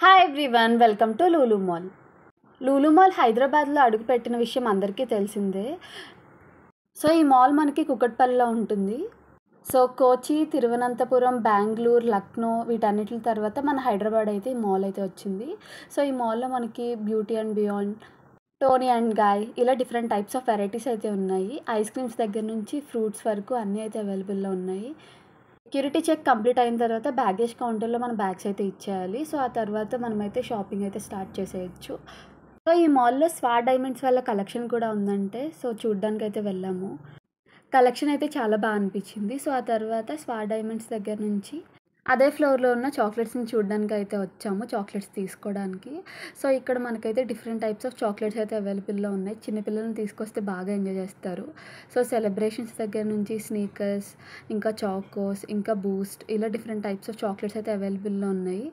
Hi everyone, welcome to Lulu mall. Lulu mall హైదరాబాద్లో అడుగుపెట్టిన విషయం అందరికీ తెలిసిందే. సో ఈ మాల్ మనకి కుకట్పల్లిలో ఉంటుంది. సో కోచి, తిరువనంతపురం, బెంగళూరు, లక్నో వీటన్నిటి తర్వాత మన హైదరాబాద్ అయితే ఈ మాల్ అయితే వచ్చింది. సో ఈ మాల్లో మనకి beauty and beyond, Tony and guy ఇలా డిఫరెంట్ టైప్స్ ఆఫ్ వెరైటీస్ అయితే ఉన్నాయి. ఐస్ క్రీమ్స్ దగ్గర నుంచి ఫ్రూట్స్ వరకు అన్నీ అయితే అవైలబుల్లో ఉన్నాయి. సెక్యూరిటీ చెక్ కంప్లీట్ అయిన తర్వాత బ్యాగేజ్ కౌంటర్లో మన బ్యాగ్స్ అయితే ఇచ్చేయాలి. సో ఆ తర్వాత మనమైతే షాపింగ్ అయితే స్టార్ట్ చేసేయచ్చు. సో ఈ మాల్లో స్వా డైమండ్స్ వల్ల కలెక్షన్ కూడా ఉందంటే సో చూడ్డానికి అయితే వెళ్ళాము. కలెక్షన్ అయితే చాలా బాగా అనిపించింది. సో ఆ తర్వాత స్వా డైమండ్స్ దగ్గర నుంచి అదే ఫ్లోర్లో ఉన్న చాక్లెట్స్ని చూడడానికి అయితే వచ్చాము, చాక్లెట్స్ తీసుకోవడానికి. సో ఇక్కడ మనకైతే డిఫరెంట్ టైప్స్ ఆఫ్ చాక్లెట్స్ అయితే అవైలబుల్లో ఉన్నాయి. చిన్నపిల్లల్ని తీసుకొస్తే బాగా ఎంజాయ్ చేస్తారు. సో సెలబ్రేషన్స్ దగ్గర నుంచి స్నీకర్స్, ఇంకా చాకోస్, ఇంకా బూస్ట్ ఇలా డిఫరెంట్ టైప్స్ ఆఫ్ చాక్లెట్స్ అయితే అవైలబుల్లో ఉన్నాయి.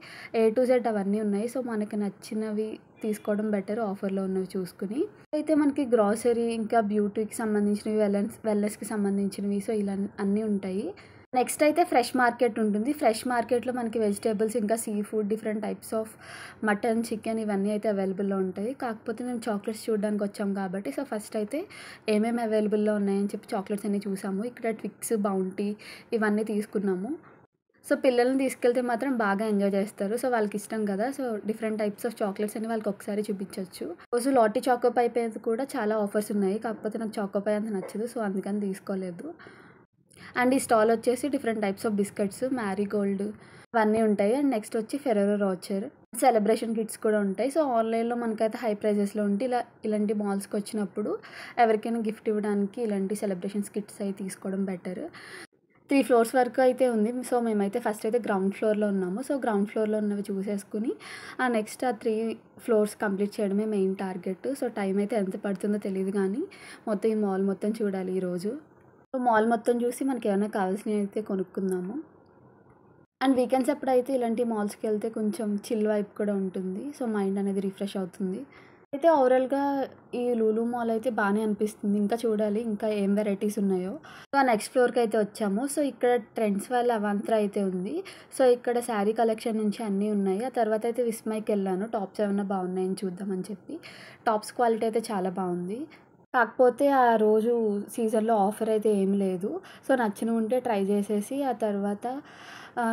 A to Z అవన్నీ ఉన్నాయి. సో మనకి నచ్చినవి తీసుకోవడం బెటర్, ఆఫర్లో ఉన్నవి చూసుకుని. అయితే మనకి గ్రాసరీ, ఇంకా బ్యూటీకి సంబంధించినవి, వెల్నెస్కి సంబంధించినవి, సో ఇలా అన్నీ ఉంటాయి. నెక్స్ట్ అయితే ఫ్రెష్ మార్కెట్ ఉంటుంది. ఫ్రెష్ మార్కెట్లో మనకి వెజిటేబుల్స్, ఇంకా sea food, different types of mutton, chicken ఇవన్నీ అయితే అవైలబుల్లో ఉంటాయి. కాకపోతే మేము చాక్లెట్స్ చూడడానికి వచ్చాం కాబట్టి సో ఫస్ట్ అయితే ఏమేమి అవైలబుల్లో ఉన్నాయని చెప్పి చాక్లెట్స్ అన్నీ చూసాము. ఇక్కడ ట్విక్స్, బౌంటీ ఇవన్నీ తీసుకున్నాము. సో పిల్లల్ని తీసుకెళ్తే మాత్రం బాగా ఎంజాయ్ చేస్తారు. సో వాళ్ళకి ఇష్టం కదా, so different types of chocolates అని వాళ్ళకి ఒకసారి చూపించవచ్చు. రోజు లాటీ చాకోపై మీద కూడా చాలా ఆఫర్స్ ఉన్నాయి. కాకపోతే నాకు చాకోపై అంత నచ్చదు, సో అందుకని తీసుకోలేదు. అండ్ ఈ స్టాల్ వచ్చేసి different types of biscuits, Marie Gold అవన్నీ ఉంటాయి. అండ్ నెక్స్ట్ వచ్చి ఫెరెరో రోచర్, సెలబ్రేషన్ కిట్స్ కూడా ఉంటాయి. సో ఆన్లైన్లో మనకైతే హై ప్రైజెస్లో ఉంటే ఇలాంటి మాల్స్కి వచ్చినప్పుడు ఎవరికైనా గిఫ్ట్ ఇవ్వడానికి ఇలాంటి సెలబ్రేషన్స్ కిట్స్ అవి తీసుకోవడం బెటర్. 3 floors వరకు అయితే ఉంది. సో మేమైతే ఫస్ట్ అయితే గ్రౌండ్ ఫ్లోర్లో ఉన్నాము. సో గ్రౌండ్ ఫ్లోర్లో ఉన్నవి చూసేసుకుని నెక్స్ట్ ఆ 3 floors కంప్లీట్ చేయడమే మెయిన్ టార్గెట్. సో టైం అయితే ఎంత పడుతుందో తెలియదు, కానీ మొత్తం ఈ మాల్ మొత్తం చూడాలి ఈరోజు. సో మాల్ మొత్తం చూసి మనకి ఏమైనా కావాల్సినవి అయితే కొనుక్కుందాము. అండ్ వీకెండ్స్ ఎప్పుడైతే ఇలాంటి మాల్స్కి వెళ్తే కొంచెం చిల్ వైపు కూడా ఉంటుంది. సో మైండ్ అనేది రిఫ్రెష్ అవుతుంది. అయితే ఓవరాల్గా ఈ లూలు మాల్ అయితే బాగానే అనిపిస్తుంది. ఇంకా చూడాలి ఇంకా ఏం వెరైటీస్ ఉన్నాయో. సో నెక్స్ట్ ఫ్లోర్కి అయితే వచ్చాము. సో ఇక్కడ ట్రెండ్స్ వాళ్ళ అవంత్రా అయితే ఉంది. సో ఇక్కడ శారీ కలెక్షన్ నుంచి అన్నీ ఉన్నాయి. ఆ తర్వాత అయితే విస్మయ్కి వెళ్ళాను, టాప్స్ ఏమైనా బాగున్నాయని చూద్దామని చెప్పి. టాప్స్ క్వాలిటీ అయితే చాలా బాగుంది. కాకపోతే ఆ రోజు సీజన్లో ఆఫర్ అయితే ఏం లేదు. సో నచ్చినవి ఉంటే ట్రై చేసేసి ఆ తర్వాత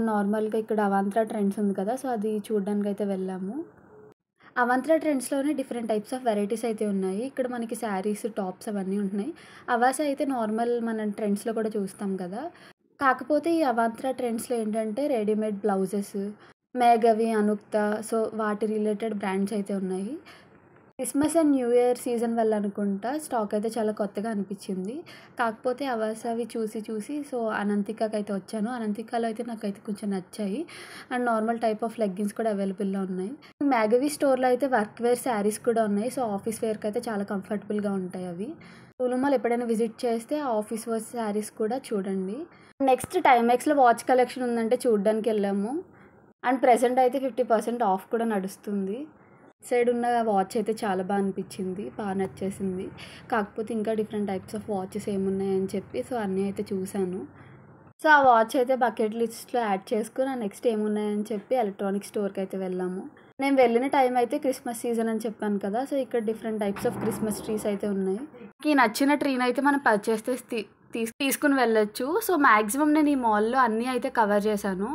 నార్మల్గా ఇక్కడ అవంత్రా ట్రెండ్స్ ఉంది కదా, సో అది చూడడానికి అయితే వెళ్ళాము. అవంత్రా ట్రెండ్స్లోనే డిఫరెంట్ టైప్స్ ఆఫ్ వెరైటీస్ అయితే ఉన్నాయి. ఇక్కడ మనకి శారీస్, టాప్స్ అవన్నీ ఉంటున్నాయి. అవాస అయితే నార్మల్ మనం ట్రెండ్స్లో కూడా చూస్తాం కదా. కాకపోతే ఈ అవంత్రా ట్రెండ్స్లో ఏంటంటే రెడీమేడ్ బ్లౌజెస్, మేఘవి, అనుక్త, సో వాటి రిలేటెడ్ బ్రాండ్స్ అయితే ఉన్నాయి. Christmas and new year season వల్ల అనుకుంటా స్టాక్ అయితే చాలా కొత్తగా అనిపించింది. కాకపోతే అవాసవి చూసి సో అనంతికాకి అయితే వచ్చాను. అనంతికాలో అయితే నాకైతే కొంచెం నచ్చాయి. And normal type of leggings కూడా అవైలబుల్లో ఉన్నాయి. మ్యాగవీ స్టోర్లో అయితే వర్క్ వేర్ శారీస్ కూడా ఉన్నాయి. సో ఆఫీస్ వేర్కి అయితే చాలా కంఫర్టబుల్గా ఉంటాయి అవి. లూలు మాల్ ఎప్పుడైనా విజిట్ చేస్తే ఆ ఆఫీస్ వేర్ శారీస్ కూడా చూడండి. నెక్స్ట్ టైమెక్స్లో వాచ్ కలెక్షన్ ఉందంటే చూడడానికి వెళ్ళాము. అండ్ ప్రెజెంట్ అయితే 50% ఆఫ్ కూడా నడుస్తుంది. సైడ్ ఉన్న వాచ్ అయితే చాలా బాగా అనిపించింది, బాగా నచ్చేసింది. కాకపోతే ఇంకా డిఫరెంట్ టైప్స్ ఆఫ్ వాచెస్ ఏమున్నాయని చెప్పి సో అన్నీ అయితే చూశాను. సో ఆ వాచ్ అయితే బకెట్ లిస్ట్లో యాడ్ చేసుకుని నెక్స్ట్ ఏమున్నాయని చెప్పి ఎలక్ట్రానిక్ స్టోర్కి అయితే వెళ్ళాము. నేను వెళ్ళిన టైం అయితే క్రిస్మస్ సీజన్ అని చెప్పాను కదా, సో ఇక్కడ different types of Christmas trees అయితే ఉన్నాయి. ఈ నచ్చిన ట్రీని అయితే మనం పర్చేస్ తీసుకుని వెళ్ళొచ్చు. సో మ్యాక్సిమం నేను ఈ మాల్లో అన్నీ అయితే కవర్ చేశాను.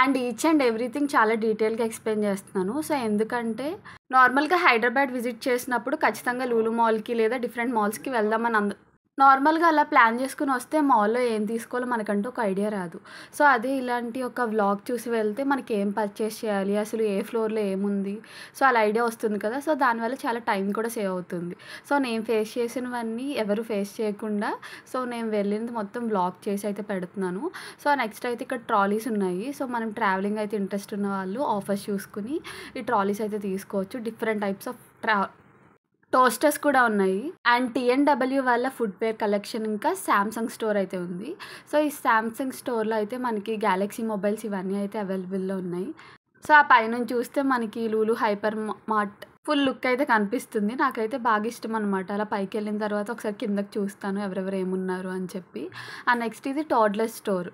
అండ్ ఈచ్ అండ్ ఎవ్రీథింగ్ చాలా డీటెయిల్గా ఎక్స్ప్లెయిన్ చేస్తున్నాను. సో ఎందుకంటే నార్మల్గా హైదరాబాద్ విజిట్ చేసినప్పుడు ఖచ్చితంగా లూలు మాల్కి లేదా డిఫరెంట్ మాల్స్కి వెళ్దామని నార్మల్గా అలా ప్లాన్ చేసుకుని వస్తే మాల్లో ఏం తీసుకోవాలో మనకంటూ ఒక ఐడియా రాదు. సో అదే ఇలాంటి ఒక వ్లాగ్ చూసి వెళ్తే మనకి ఏం పర్చేస్ చేయాలి, అసలు ఏ ఫ్లోర్లో ఏముంది, సో అలా ఐడియా వస్తుంది కదా. సో దానివల్ల చాలా టైం కూడా సేవ్ అవుతుంది. సో నేను ఫేస్ చేసినవన్నీ ఎవరు ఫేస్ చేయకుండా సో నేను వెళ్ళినది మొత్తం వ్లాగ్ చేసి అయితే పెడుతున్నాను. సో నెక్స్ట్ అయితే ఇక్కడ ట్రాలీస్ ఉన్నాయి. సో మనం ట్రావెలింగ్ అయితే ఇంట్రెస్ట్ ఉన్న వాళ్ళు ఆఫర్స్ చూసుకుని ఈ ట్రాలీస్ అయితే తీసుకోవచ్చు. డిఫరెంట్ టైప్స్ ఆఫ్ టోస్టర్స్ కూడా ఉన్నాయి. అండ్ T&W వాళ్ళ ఫుట్వేర్ కలెక్షన్, ఇంకా శాంసంగ్ స్టోర్ అయితే ఉంది. సో ఈ శాంసంగ్ స్టోర్లో అయితే మనకి గ్యాలక్సీ మొబైల్స్ ఇవన్నీ అయితే అవైలబుల్లో ఉన్నాయి. సో ఆ పైనుంచి చూస్తే మనకి Lulu hyper mart full look అయితే కనిపిస్తుంది. నాకైతే బాగా ఇష్టం అనమాట. అలా పైకి వెళ్ళిన తర్వాత ఒకసారి కిందకి చూస్తాను ఎవరెవరు ఏమున్నారు అని చెప్పి. నెక్స్ట్ ఇది టాడ్లర్ స్టోర్.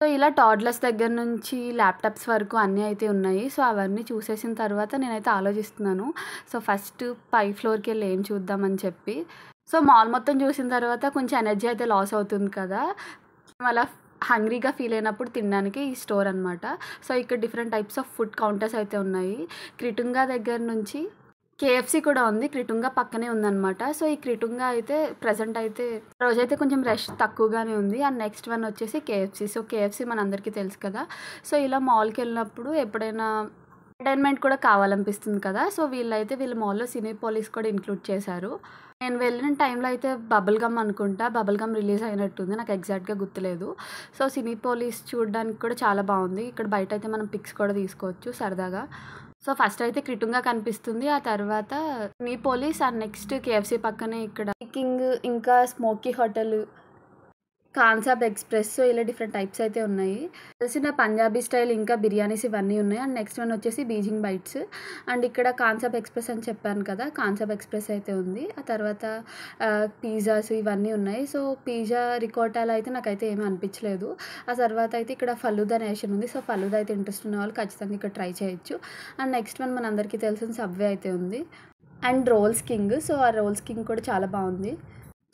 సో, ఇలా టాడ్లర్స్ దగ్గర నుంచి ల్యాప్‌టాప్స్ వరకు అన్నీ అయితే ఉన్నాయి. సో, అవన్నీ చూసేసిన తర్వాత నేనైతే ఆలోచిస్తున్నాను. సో, ఫస్ట్ పై ఫ్లోర్‌కెళ్ళి ఏం చూద్దామని చెప్పి. సో, మాల్ మొత్తం చూసిన తర్వాత కొంచెం ఎనర్జీ అయితే లాస్ అవుతుంది కదా! అలా హంగ్రీగా ఫీల్ అయినప్పుడు తినడానికి ఈ స్టోర్ అనమాట. సో, ఇక్కడ different types of food counters అయితే ఉన్నాయి. క్రిటుంగా దగ్గర నుంచి కేఎఫ్‌సీ కూడా ఉంది. క్రిటుంగా పక్కనే ఉందనమాట. సో, ఈ క్రిటుంగా అయితే ప్రెజెంట్ అయితే రోజైతే కొంచెం రష్ తక్కువగానే ఉంది. అండ్ నెక్స్ట్ వన్ వచ్చేసి కేఎఫ్‌సీ. సో, కేఎఫ్‌సీ మనందరికీ తెలుసు కదా! సో, ఇలా మాల్‌కెళ్ళినప్పుడు ఎప్పుడైనా ఎంటర్‌టైన్‌మెంట్ కూడా కావాలనిపిస్తుంది కదా! సో, వీళ్ళ మాల్‌లో సినీపోలిస్ కూడా ఇంక్లూడ్ చేశారు. నేను వెళ్ళిన టైంలో అయితే బబుల్ గమ్ అనుకుంటా. బబుల్ గమ్ రిలీజ్ అయినట్టుంది. నాకు ఎగ్జాక్ట్‌గా గుర్తులేదు. సో, సినీపోలిస్ చూడడానికి కూడా చాలా బావుంది. ఇక్కడ బయటైతే మనం పిక్స్ కూడా తీసుకోవచ్చు సరదాగా. సో, ఫస్ట్ అయితే క్రిటుంగా కనిపిస్తుంది. ఆ తర్వాత సినీపోలిస్ అండ్ నెక్స్ట్ కేఎఫ్‌సీ పక్కనే ఇక్కడ కింగ్ ఇంకా స్మోకీ హోటల్, కాన్సాబ్ ఎక్స్‌ప్రెస్. సో, ఇలా డిఫరెంట్ టైప్స్ అయితే ఉన్నాయి. తెలిసిన పంజాబీ స్టైల్ ఇంకా బిర్యానీస్ ఇవన్నీ ఉన్నాయి. అండ్ నెక్స్ట్ వన్ వచ్చేసి బీజింగ్ బైట్స్. అండ్ ఇక్కడ కాన్సాబ్ ఎక్స్‌ప్రెస్ అని చెప్పాను కదా! కాన్సాబ్ ఎక్స్‌ప్రెస్ అయితే ఉంది. ఆ తర్వాత పిజ్జాస్ ఇవన్నీ ఉన్నాయి. సో, పిజ్జా రికోటాలో అయితే నాకైతే ఏమీ అనిపించలేదు. ఆ తర్వాత అయితే ఇక్కడ ఫలూదా నేషన్ ఉంది. సో, ఫలూదా అయితే ఇంట్రెస్ట్ ఉన్న వాళ్ళు ఖచ్చితంగా ఇక్కడ ట్రై చేయొచ్చు. అండ్ నెక్స్ట్ వన్ మనందరికీ తెలిసిన సబ్వే అయితే ఉంది. And Rolls King. సో, ఆ రోల్స్ కింగ్ కూడా చాలా బావుంది.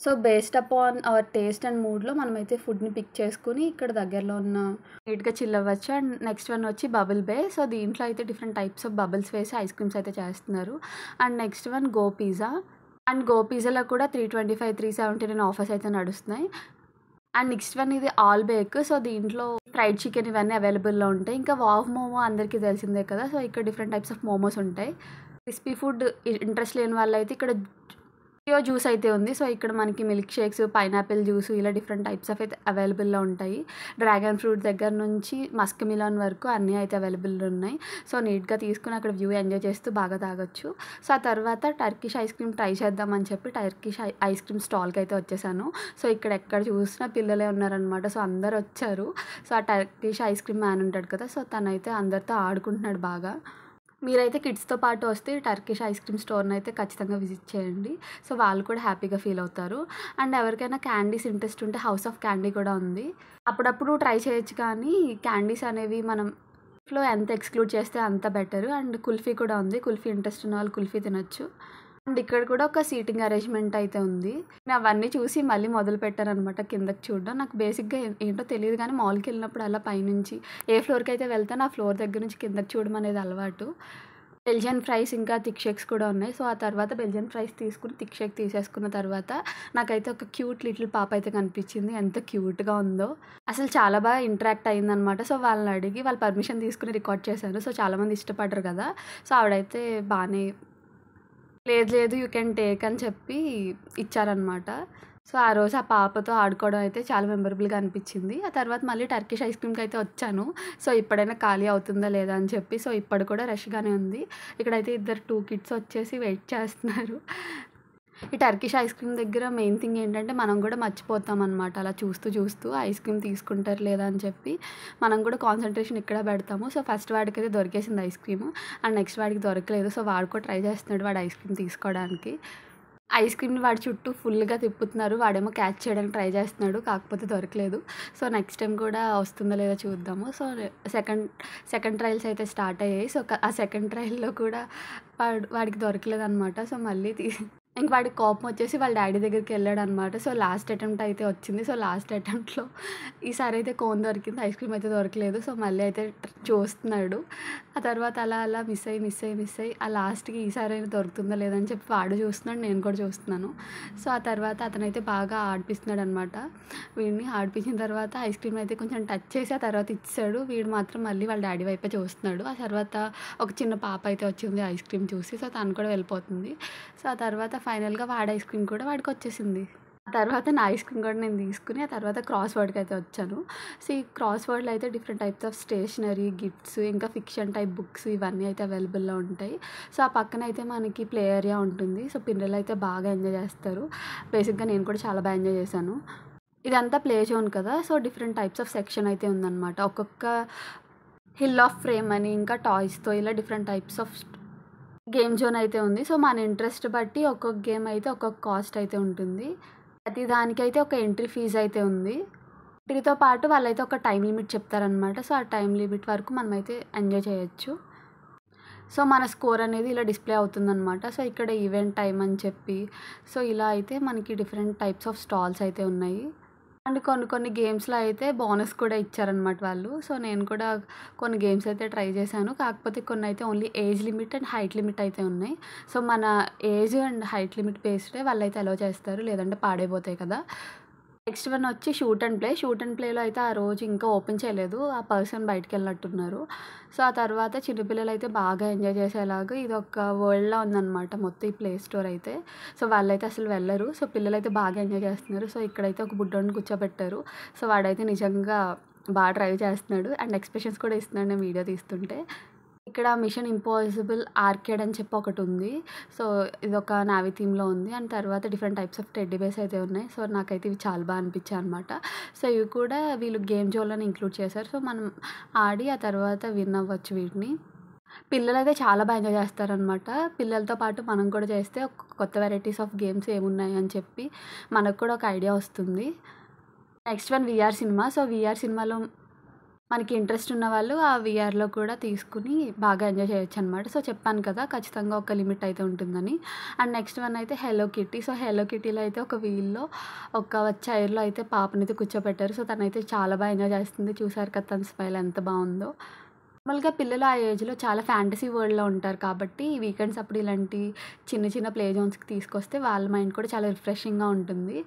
So, based upon our taste and మూడ్‌లో మనమైతే ఫుడ్‌ని పిక్ చేసుకొని ఇక్కడ దగ్గరలో ఉన్న నీట్‌గా చిల్ అవ్వచ్చు. అండ్ నెక్స్ట్ వన్ వచ్చి బబుల్ బే. సో, దీంట్లో అయితే డిఫరెంట్ టైప్స్ ఆఫ్ బబుల్స్ వేసి ఐస్ క్రీమ్స్ అయితే చేస్తున్నారు. And next one Go Pizza. And Go పిజ్జాలో కూడా 325, 379 ఆఫర్స్ అయితే నడుస్తున్నాయి. అండ్ నెక్స్ట్ వన్ ఇది ఆల్ బేక్. సో, దీంట్లో ఫ్రైడ్ చికెన్ ఇవన్నీ అవైలబుల్‌లో ఉంటాయి. ఇంకా వావ్ మోమో అందరికీ తెలిసిందే కదా! సో, ఇక్కడ డిఫరెంట్ టైప్స్ ఆఫ్ మోమోస్ ఉంటాయి. క్రిస్పీ ఫుడ్ ఇంట్రెస్ట్ లేని వాళ్ళైతే ఇక్కడ కియో జ్యూస్ అయితే ఉంది. సో, ఇక్కడ మనకి మిల్క్ షేక్స్, పైనాపిల్ జ్యూస్ ఇలా డిఫరెంట్ టైప్స్ ఆఫ్ అయితే అవైలబుల్‌లో ఉంటాయి. డ్రాగన్ ఫ్రూట్ దగ్గర నుంచి మస్క్ మిలన్ వరకు అన్నీ అయితే అవైలబుల్‌లో ఉన్నాయి. సో, నీట్‌గా తీసుకొని అక్కడ వ్యూ ఎంజాయ్ చేస్తూ బాగా తాగొచ్చు. సో, ఆ తర్వాత టర్కిష్ ఐస్ క్రీమ్ ట్రై చేద్దామని చెప్పి టర్కిష్ ఐస్ క్రీమ్ స్టాల్‌కి అయితే వచ్చేసాను. సో, ఇక్కడ ఎక్కడ చూసినా పిల్లలే ఉన్నారనమాట. సో, అందరూ వచ్చారు. సో, ఆ టర్కిష్ ఐస్ క్రీమ్ మ్యాన్ ఉంటాడు కదా! సో, తనైతే అందరితో ఆడుకుంటున్నాడు బాగా. మీరైతే కిడ్స్‌తో పాటు వస్తే టర్కిష్ ఐస్ క్రీమ్ స్టోర్‌ని అయితే ఖచ్చితంగా విజిట్ చేయండి. సో, వాళ్ళు కూడా హ్యాపీగా ఫీల్ అవుతారు. అండ్ ఎవరికైనా క్యాండీస్ ఇంట్రెస్ట్ ఉంటే హౌస్ ఆఫ్ క్యాండీ కూడా ఉంది. అప్పుడప్పుడు ట్రై చేయొచ్చు కానీ క్యాండీస్ అనేవి మనం లైఫ్‌లో ఎంత ఎక్స్‌క్లూడ్ చేస్తే అంత బెటర్. అండ్ కుల్ఫీ కూడా ఉంది. కుల్ఫీ ఇంట్రెస్ట్ ఉన్న వాళ్ళు కుల్ఫీ తినొచ్చు. అండ్ ఇక్కడ కూడా ఒక సీటింగ్ అరేంజ్‌మెంట్ అయితే ఉంది. నేను అవన్నీ చూసి మళ్ళీ మొదలుపెట్టాననమాట కిందకి చూడడం. నాకు బేసిక్‌గా ఏంటో తెలీదు కానీ మాల్‌కెళ్ళినప్పుడు అలా పైనుంచి ఏ ఫ్లోర్‌కైతే వెళ్తానో ఆ ఫ్లోర్ దగ్గర నుంచి కిందకి చూడడం అనేది అలవాటు. బెల్జియన్ ఫ్రైస్ ఇంకా థిక్ షేక్స్ కూడా ఉన్నాయి. సో, ఆ తర్వాత బెల్జియన్ ఫ్రైస్ తీసుకొని థిక్ షేక్ తీసేసుకున్న తర్వాత నాకైతే ఒక క్యూట్ లిటిల్ పాప అయితే కనిపించింది. ఎంత క్యూట్‌గా ఉందో. అసలు చాలా బాగా ఇంటరాక్ట్ అయిందనమాట. సో, వాళ్ళని అడిగి వాళ్ళ పర్మిషన్ తీసుకొని రికార్డ్ చేశాను. సో, చాలామంది ఇష్టపడరు కదా! సో, ఆవిడైతే బానే లేదు లేదు యూ కెన్ టేక్ అని చెప్పి ఇచ్చారనమాట. సో, ఆ రోజు ఆ పాపతో ఆడుకోవడం అయితే చాలా మెమరబుల్‌గా అనిపించింది. ఆ తర్వాత మళ్ళీ టర్కిష్ ఐస్ క్రీమ్‌కి అయితే వచ్చాను. సో, ఇప్పుడైనా ఖాళీ అవుతుందా లేదా అని చెప్పి. సో, ఇప్పుడు కూడా రష్‌గానే ఉంది. ఇక్కడైతే ఇద్దరు 2 కిడ్స్ వచ్చేసి వెయిట్ చేస్తున్నారు. ఈ టర్కిష్ ఐస్ క్రీమ్ దగ్గర మెయిన్ థింగ్ ఏంటంటే మనం కూడా మర్చిపోతామనమాట. అలా చూస్తూ చూస్తూ ఐస్ క్రీమ్ తీసుకుంటారు లేదా అని చెప్పి మనం కూడా కాన్సంట్రేషన్ ఇక్కడ పెడతాము. సో, ఫస్ట్ వాడికైతే దొరికేసింది ఐస్ క్రీము. అండ్ నెక్స్ట్ వాడికి దొరకలేదు. సో, వాడు కూడా ట్రై చేస్తున్నాడు వాడు ఐస్ క్రీమ్ తీసుకోవడానికి. ఐస్ క్రీమ్‌ని వాడి చుట్టూ ఫుల్‌గా తిప్పుతున్నారు. వాడేమో క్యాచ్ చేయడానికి ట్రై చేస్తున్నాడు. కాకపోతే దొరకలేదు. సో, నెక్స్ట్ టైమ్ కూడా వస్తుందో లేదో చూద్దాము. సో, సెకండ్ సెకండ్ ట్రయల్స్ అయితే స్టార్ట్ అయ్యాయి. సో, ఆ సెకండ్ ట్రయల్‌లో కూడా వాడికి దొరకలేదనమాట. సో, మళ్ళీ ఇంక వాడికి కోపం వచ్చేసి వాళ్ళ డ్యాడీ దగ్గరికి వెళ్ళాడనమాట. సో, లాస్ట్ అటెంప్ట్ అయితే వచ్చింది. సో, లాస్ట్ అటెంప్ట్‌లో ఈసారి అయితే కోన్ దొరికింది. ఐస్ క్రీమ్ అయితే దొరకలేదు. సో, మళ్ళీ అయితే చూస్తున్నాడు. ఆ తర్వాత అలా అలా మిస్ అయ్యి ఆ లాస్ట్‌కి ఈసారైనా దొరుకుతుందా లేదా అని చెప్పి వాడు చూస్తున్నాడు. నేను కూడా చూస్తున్నాను. సో, ఆ తర్వాత అతనైతే బాగా ఆడిపిస్తున్నాడనమాట. వీడిని ఆడిపించిన తర్వాత ఐస్ క్రీమ్ అయితే కొంచెం టచ్ చేసి ఆ తర్వాత ఇచ్చేసాడు. వీడు మాత్రం మళ్ళీ వాళ్ళ డ్యాడీ వైపే చూస్తున్నాడు. ఆ తర్వాత ఒక చిన్న పాప అయితే వచ్చింది ఐస్ క్రీమ్ చూసి. సో, తను కూడా వెళ్ళిపోతుంది. సో, ఆ తర్వాత ఫైనల్‌గా వాడి ఐస్ క్రీమ్ కూడా వాడికొచ్చేసింది. ఆ తర్వాత నా ఐస్ క్రీమ్ కూడా నేను తీసుకొని ఆ తర్వాత క్రాస్ వర్డ్‌కైతే వచ్చాను. సో, ఈ క్రాస్ వర్డ్‌లో అయితే different types of stationery, gifts ఇంకా ఫిక్షన్ టైప్ బుక్స్ ఇవన్నీ అయితే అవైలబుల్‌లో ఉంటాయి. సో, ఆ పక్కన అయితే మనకి ప్లే ఏరియా ఉంటుంది. సో, పిల్లలైతే బాగా ఎంజాయ్ చేస్తారు. బేసిక్‌గా నేను కూడా చాలా బాగా ఎంజాయ్ చేశాను. ఇదంతా ప్లే జోన్ కదా! So, different types of section అయితే ఉందనమాట. ఒక్కొక్క హిల్ ఆఫ్ ఫ్రేమ్ అని ఇంకా టాయ్స్‌తో ఇలా different types of game zone అయితే ఉంది. సో, మన ఇంట్రెస్ట్ బట్టి ఒక్కొక్క గేమ్ అయితే ఒక్కొక్క కాస్ట్ అయితే ఉంటుంది. ప్రతి దానికైతే ఒక ఎంట్రీ ఫీజ్ అయితే ఉంది. వీటితో పాటు వాళ్ళైతే ఒక టైమ్ లిమిట్ చెప్తారనమాట. సో, ఆ టైమ్ లిమిట్ వరకు మనమైతే ఎంజాయ్ చేయొచ్చు. సో, మన స్కోర్ అనేది ఇలా డిస్‌ప్లే అవుతుందనమాట. సో, ఇక్కడ ఈవెంట్ టైమ్ అని చెప్పి, సో, ఇలా అయితే మనకి డిఫరెంట్ టైప్స్ ఆఫ్ స్టాల్స్ అయితే ఉన్నాయి. అండ్ కొన్ని గేమ్స్‌లో అయితే బోనస్ కూడా ఇచ్చారనమాట వాళ్ళు. సో, నేను కూడా కొన్ని గేమ్స్ అయితే ట్రై చేశాను. కాకపోతే కొన్నైతే only age limit and height limit అయితే ఉన్నాయి. సో, మన ఏజ్ అండ్ హైట్ లిమిట్ బేస్డే వాళ్ళైతే అలౌ చేస్తారు. లేదంటే పాడైపోతాయి కదా! నెక్స్ట్ వన్ వచ్చి shoot and play. Shoot and ప్లేలో అయితే ఆ రోజు ఇంకా ఓపెన్ చేయలేదు. ఆ పర్సన్ బయటికెళ్ళినట్టున్నారు. సో, ఆ తర్వాత చిన్నపిల్లలైతే బాగా ఎంజాయ్ చేసేలాగా ఇదొక వరల్డ్‌లా ఉందనమాట మొత్తం ఈ ప్లే స్టోర్ అయితే. సో, వాళ్ళైతే అసలు వెళ్ళరు. సో, పిల్లలైతే బాగా ఎంజాయ్ చేస్తున్నారు. సో, ఇక్కడైతే ఒక బుడ్డోడిని కూర్చోబెట్టారు. సో, వాడైతే నిజంగా డ్రైవ్ చేస్తున్నాడు. అండ్ ఎక్స్‌ప్రెషన్స్ కూడా ఇస్తున్నాడు నేను వీడియో తీస్తుంటే. ఇక్కడ 'మిషన్ ఇంపాసిబుల్ ఆర్కేడ్' అని చెప్పి ఒకటుంది. సో, ఇదొక నావీ థీమ్‌లో ఉంది. అండ్ తర్వాత different types of teddy bears అయితే ఉన్నాయి. సో, నాకైతే ఇవి చాలా అనిపించాయనమాట. సో, ఇవి కూడా వీళ్ళు గేమ్ జోన్‌లోనే ఇంక్లూడ్ చేశారు. సో, మనం ఆడి ఆ తర్వాత విన్ అవ్వచ్చు వీటిని. పిల్లలైతే చాలా ఎంజాయ్ చేస్తారనమాట. పిల్లలతో పాటు మనం కూడా చేస్తే కొత్త వెరైటీస్ ఆఫ్ గేమ్స్ ఏమున్నాయి అని చెప్పి మనకు కూడా ఒక ఐడియా వస్తుంది. Next one VR cinema. So, VR సినిమాలో మనకి ఇంట్రెస్ట్ ఉన్నవాళ్ళు ఆ వీఆర్‌లో కూడా తీసుకొని బాగా ఎంజాయ్ చేయొచ్చనమాట. సో, చెప్పాను కదా! ఖచ్చితంగా ఒక లిమిట్ అయితే ఉంటుందని. అండ్ నెక్స్ట్ వన్ అయితే హెలో కిట్టి. సో, హెలో కిట్టీలో అయితే ఒక వీల్‌లో ఒక చైర్‌లో అయితే పాపనైతే కూర్చోపెట్టారు. సో, తనైతే చాలా ఎంజాయ్ చేస్తుంది. చూసారు కదా! తన స్మైల్ ఎంత బావుందో. నార్మల్‌గా పిల్లలు ఆ ఏజ్‌లో చాలా ఫ్యాంటసీ వరల్డ్‌లో ఉంటారు కాబట్టి వీకెండ్స్ అప్పుడు ఇలాంటి చిన్న ప్లే జోన్స్‌కి తీసుకొస్తే వాళ్ళ మైండ్ కూడా చాలా రిఫ్రెషింగ్‌గా ఉంటుంది.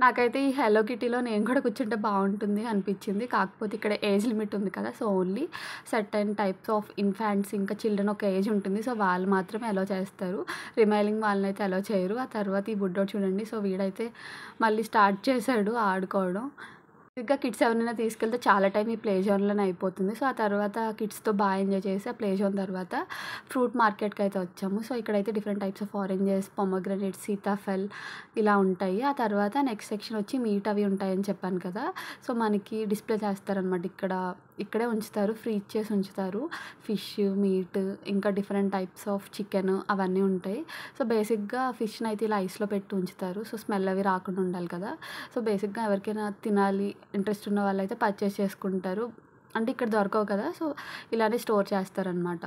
నాకైతే ఈ హెలో కిటీలో నేను కూడా కూర్చుంటే బావుంటుంది అనిపించింది. కాకపోతే ఇక్కడ ఏజ్ లిమిట్ ఉంది కదా! So, only certain types of infants ఇంకా చిల్డ్రన్ ఒక ఏజ్ ఉంటుంది. సో, వాళ్ళు మాత్రమే అలౌ చేస్తారు. రిమైనింగ్ వాళ్ళనైతే అలౌ చేయరు. ఆ తర్వాత ఈ బుడ్డోడు చూడండి. సో, వీడైతే మళ్ళీ స్టార్ట్ చేశాడు ఆడుకోవడం. ఇంకా కిడ్స్ ఎవరినైనా తీసుకెళ్తే చాలా టైం ఈ ప్లే జోన్‌లోనే అయిపోతుంది. సో, ఆ తర్వాత కిడ్స్‌తో ఎంజాయ్ చేసి ఆ ప్లే జోన్ తర్వాత ఫ్రూట్ మార్కెట్‌కి అయితే వచ్చాము. సో, ఇక్కడైతే different types of oranges, pomegranates, sitaphal ఇలా ఉంటాయి. ఆ తర్వాత నెక్స్ట్ సెక్షన్ వచ్చి మీట్ అవి ఉంటాయని చెప్పాను కదా! సో, మనకి డిస్‌ప్లే చేస్తారనమాట ఇక్కడే ఉంచుతారు. ఫ్రీజ్ చేసి ఉంచుతారు. ఫిష్, మీట్ ఇంకా డిఫరెంట్ టైప్స్ ఆఫ్ చికెన్ అవన్నీ ఉంటాయి. సో, బేసిక్‌గా ఫిష్‌నైతే ఇలా ఐస్‌లో పెట్టి ఉంచుతారు. సో, స్మెల్ అవి రాకుండా ఉండాలి కదా! సో, బేసిక్‌గా ఎవరికైనా తినాలి ఇంట్రెస్ట్ ఉన్న వాళ్ళైతే పర్చేస్ చేసుకుంటారు. అంటే ఇక్కడ దొరకవు కదా! సో, ఇలానే స్టోర్ చేస్తారనమాట.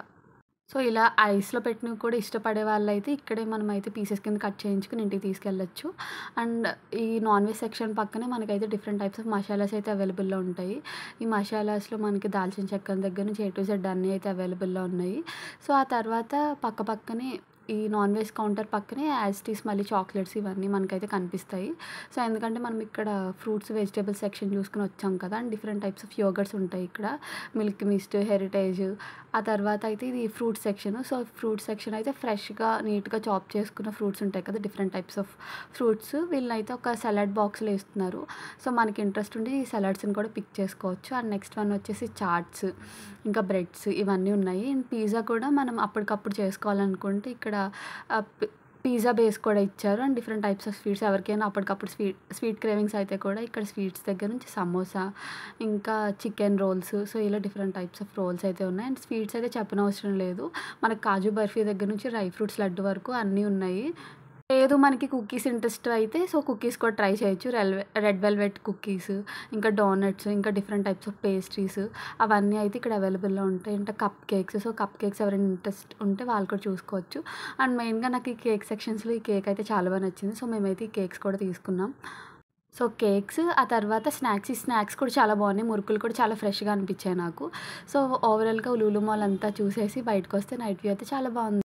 సో, ఇలా ఐస్‌లో పెట్టినవి కూడా ఇష్టపడే వాళ్ళైతే ఇక్కడే మనమైతే పీసెస్ కింద కట్ చేయించుకొని ఇంటికి తీసుకెళ్ళొచ్చు. అండ్ ఈ నాన్ వెజ్ సెక్షన్ పక్కనే మనకైతే డిఫరెంట్ టైప్స్ ఆఫ్ మసాలాస్ అయితే అవైలబుల్‌లో ఉంటాయి. ఈ మసాలాస్‌లో మనకి దాల్చిన చెక్క దగ్గర నుంచి ఏ టు జెడ్ అన్నీ అయితే అవైలబుల్‌లో ఉన్నాయి. సో, ఆ తర్వాత పక్కనే ఈ నాన్ వెజ్ కౌంటర్ పక్కనే యాజ్ ఇట్ ఈస్ మళ్ళీ చాక్లెట్స్ ఇవన్నీ మనకైతే కనిపిస్తాయి. సో, ఎందుకంటే మనం ఇక్కడ ఫ్రూట్స్, వెజిటబుల్స్ సెక్షన్ చూసుకొని వచ్చాం కదా! And different types of yoghurts ఉంటాయి ఇక్కడ. మిల్క్ మిస్ట్, హెరిటేజ్ ఆ తర్వాత అయితే ఇది fruit section. So, fruit section అయితే ఫ్రెష్‌గా, నీట్‌గా చాప్ చేసుకున్న ఫ్రూట్స్ ఉంటాయి కదా! డిఫరెంట్ టైప్స్ ఆఫ్ ఫ్రూట్స్ వీళ్ళనైతే ఒక సలాడ్ బాక్స్‌లో ఇస్తున్నారు. సో, మనకి ఇంట్రెస్ట్ ఉంటే ఈ సలాడ్స్‌ని కూడా పిక్ చేసుకోవచ్చు. అండ్ నెక్స్ట్ వన్ వచ్చేసి చాట్స్, ఇంకా బ్రెడ్స్ ఇవన్నీ ఉన్నాయి. అండ్ పిజ్జా కూడా మనం అప్పటికప్పుడు చేసుకోవాలనుకుంటే ఇక్కడ పిజ్జా బేస్ కూడా ఇచ్చారు. And different types of sweets ఎవరికైనా అప్పటికప్పుడు స్వీట్ క్రేవింగ్స్ అయితే కూడా ఇక్కడ స్వీట్స్ దగ్గర నుంచి సమోసా, ఇంకా చికెన్ రోల్స్, సో, ఇలా డిఫరెంట్ టైప్స్ ఆఫ్ రోల్స్ అయితే ఉన్నాయి. అండ్ స్వీట్స్ అయితే చెప్పనవసరం లేదు. మనకు కాజు బర్ఫీ దగ్గర నుంచి డ్రై ఫ్రూట్స్ లడ్డు వరకు అన్నీ ఉన్నాయి. లేదు మనకి కుకీస్ ఇంట్రెస్ట్ అయితే సో, కుకీస్ కూడా ట్రై చేయొచ్చు. రెడ్ వెల్వెట్ కుకీస్, ఇంకా డోనట్స్, ఇంకా డిఫరెంట్ టైప్స్ ఆఫ్ పేస్ట్రీస్ అవన్నీ అయితే ఇక్కడ అవైలబుల్‌లో ఉంటాయి. ఇంకా cup cakes. So, cup cakes ఎవరైనా ఇంట్రెస్ట్ ఉంటే వాళ్ళు కూడా చూసుకోవచ్చు. అండ్ మెయిన్‌గా నాకు ఈ కేక్ సెక్షన్స్‌లో ఈ కేక్ అయితే చాలా నచ్చింది. సో, మేమైతే ఈ కేక్స్ కూడా తీసుకున్నాం. సో, కేక్స్ ఆ తర్వాత స్నాక్స్. ఈ స్నాక్స్ కూడా చాలా బాగున్నాయి. మురుకులు కూడా చాలా ఫ్రెష్‌గా అనిపించాయి నాకు. సో, ఓవరాల్‌గా లులు మాల్ అంతా చూసేసి బయటకొస్తే నైట్ వ్యూ అయితే చాలా బాగుంది.